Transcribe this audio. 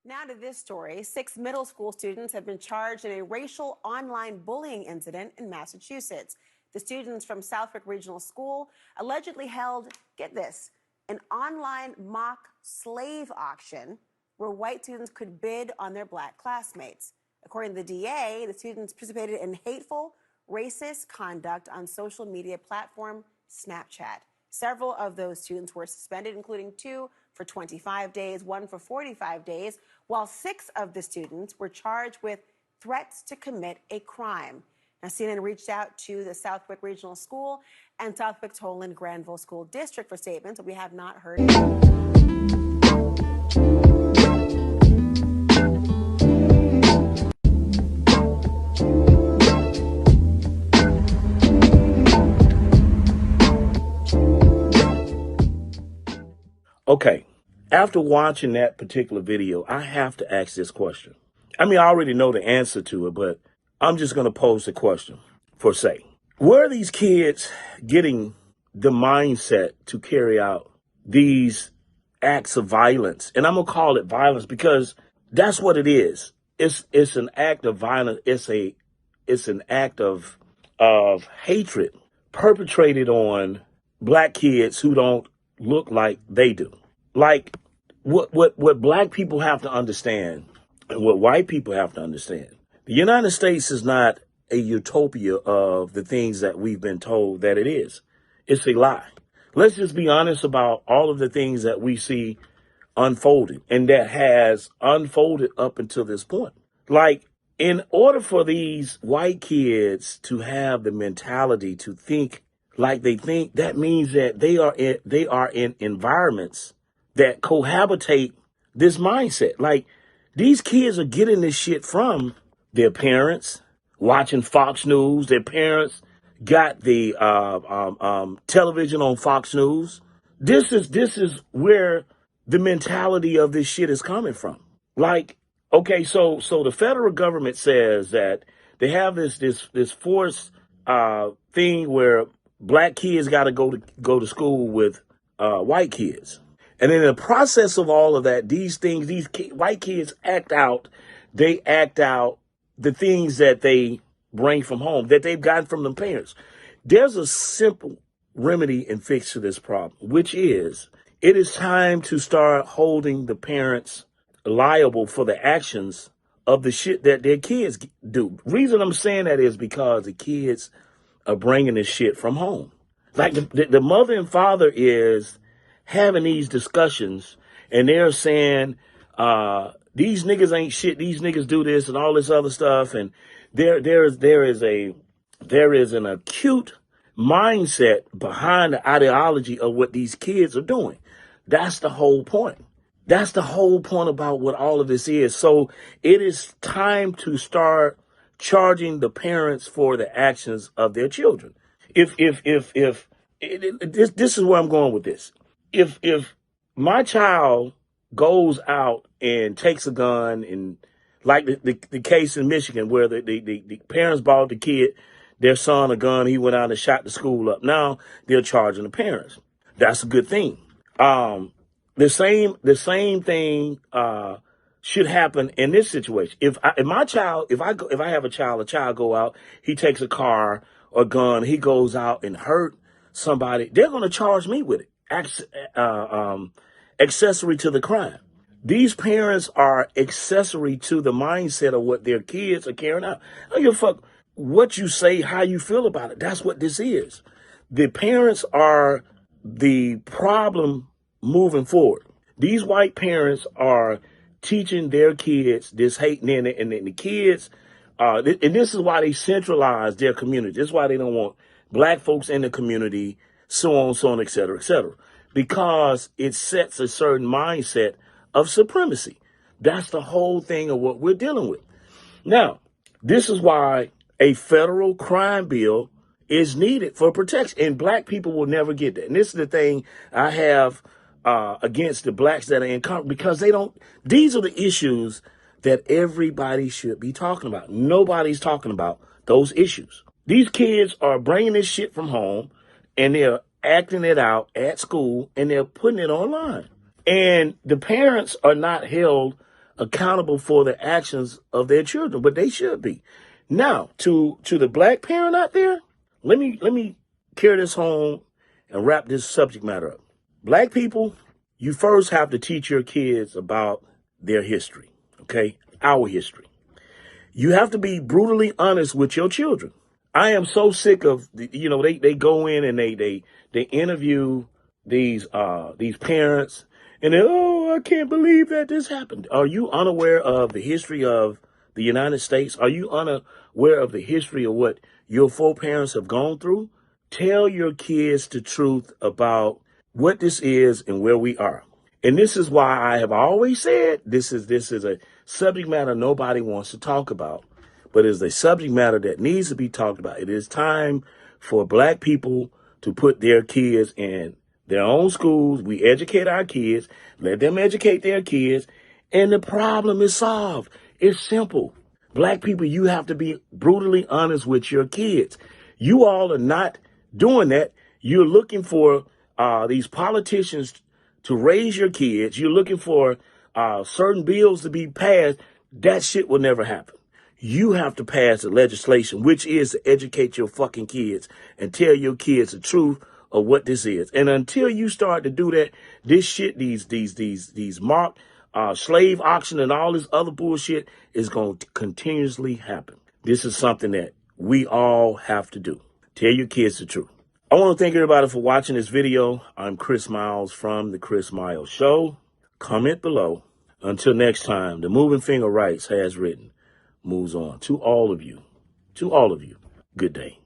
Now to this story. 6 middle school students have been charged in a racial online bullying incident in Massachusetts. The students from Southwick Regional School allegedly held, get this, an online mock slave auction where white students could bid on their black classmates. According to the DA, the students participated in hateful, racist conduct on social media platform Snapchat. Several of those students were suspended, including 2 for 25 days, 1 for 45 days, while 6 of the students were charged with threats to commit a crime. Now, CNN reached out to the Southwick Regional School and Southwick Toland Granville School District for statements, but we have not heard. Okay, after watching that particular video, I have to ask this question. I mean, I already know the answer to it, but I'm just going to pose the question for say. Where are these kids getting the mindset to carry out these acts of violence? And I'm going to call it violence because that's what it is. It's an act of violence. It's an act of hatred perpetrated on black kids who don't look like they do. Like what black people have to understand and what white people have to understand. The United States is not a utopia of the things that we've been told that it is. It's a lie. Let's just be honest about all of the things that we see unfolding and that has unfolded up until this point. Like, in order for these white kids to have the mentality to think like they think, that means that they are in environments that cohabitate this mindset. Like, these kids are getting this shit from their parents, watching Fox News. Their parents got the television on Fox News. This is where the mentality of this shit is coming from. Like, okay, so the federal government says that they have this forced thing where black kids got to go to school with white kids. And in the process of all of that, white kids act out the things that they bring from home, that they've gotten from their parents. There's a simple remedy and fix to this problem, which is it is time to start holding the parents liable for the actions of the shit that their kids do. Reason I'm saying that is because the kids are bringing this shit from home. Like the mother and father is having these discussions and they're saying, these niggas ain't shit. These niggas do this and all this other stuff. And there is an acute mindset behind the ideology of what these kids are doing. That's the whole point. That's the whole point about what all of this is. So it is time to start charging the parents for the actions of their children. This is where I'm going with this. If my child goes out and takes a gun, and like the case in Michigan where the parents bought their son a gun, he went out and shot the school up. Now they're charging the parents. That's a good thing. The same thing should happen in this situation. If I have a child go out, he takes a car or gun, he goes out and hurt somebody, they're going to charge me with it. Accessory to the crime. These parents are accessory to the mindset of what their kids are carrying out. I don't give a fuck what you say, how you feel about it. That's what this is. The parents are the problem moving forward. These white parents are teaching their kids this hate, and the kids, and this is why they centralize their community. This is why they don't want black folks in the community, so on, et cetera, because it sets a certain mindset of supremacy. That's the whole thing of what we're dealing with. Now, this is why a federal crime bill is needed for protection, and black people will never get that. And this is the thing I have against the blacks that are in Congress, because these are the issues that everybody should be talking about. Nobody's talking about those issues. These kids are bringing this shit from home and they're acting it out at school and they're putting it online. And the parents are not held accountable for the actions of their children, but they should be. Now, to the black parent out there, let me carry this home and wrap this subject matter up. Black people, you first have to teach your kids about their history, okay? Our history. You have to be brutally honest with your children. I am so sick of, they go in and they interview these parents and I can't believe that this happened. Are you unaware of the history of the United States? Are you unaware of the history of what your foreparents have gone through? Tell your kids the truth about what this is and where we are. And this is why I have always said this is a subject matter nobody wants to talk about, but it's a subject matter that needs to be talked about. It is time for black people to put their kids in their own schools. We educate our kids, let them educate their kids, and the problem is solved. It's simple. Black people, you have to be brutally honest with your kids. You all are not doing that. You're looking for these politicians to raise your kids. You're looking for certain bills to be passed. That shit will never happen. You have to pass the legislation, which is to educate your fucking kids and tell your kids the truth of what this is. And until you start to do that, this shit, these marked slave auction and all this other bullshit is going to continuously happen. This is something that we all have to do. Tell your kids the truth. I want to thank everybody for watching this video. I'm Chris Miles from The Chris Miles Show. Comment below. Until next time, the Moving Finger Rights has written, moves on. To all of you, good day.